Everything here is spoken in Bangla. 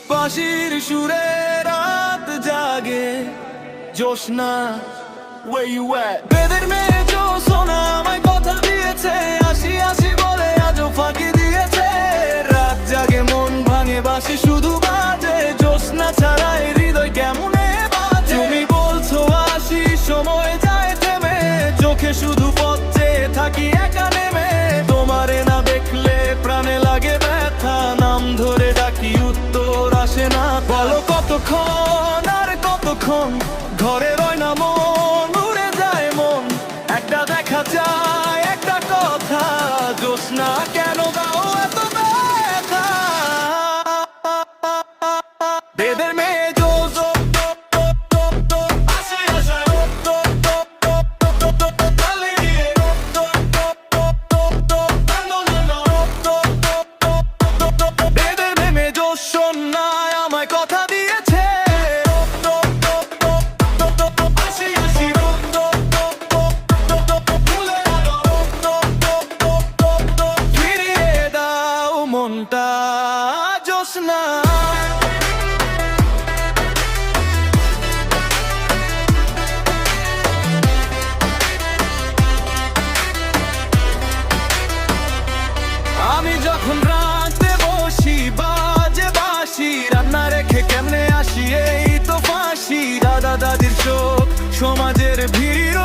বাঁশির সুরে রাত জাগে জোছনা, where you at? বেদের মেয়ে জোছনা আমায় কথা দিয়েছে, আসি আসি বলে আজও ফাঁকি দিয়েছে। রাত জাগে মন ভাঙে বাঁশি শুধু বাজে, জোছনা ছাড়াই হৃদয় কেমনে বাজে। তুমি বলছো আসি সময় যায় থেমে, চোখে শুধু পথ চেয়ে থাকি একা নেমে। তোমারে না দেখলে প্রাণে লাগে ব্যথা, নাম ধরে ডাকি উত্তর আসে না। বলো কতক্ষণ আর কতক্ষণ ঘরে রয় না মন, উড়ে যায় মন একটা দেখা যায় একটা কথা। জোছনা কেন দাও এত ব্যথা? বেদের মেয়ে আমায় কথা দিয়েছে, ফিরিয়ে দাও মনটা জোছনা। আমি যখন রাতে বসি বাজে বাঁশি, রান্না রেখে কেমনে আসি এই তো ফাঁসি। দাদা দাদির চোখ সমাজের ভিড়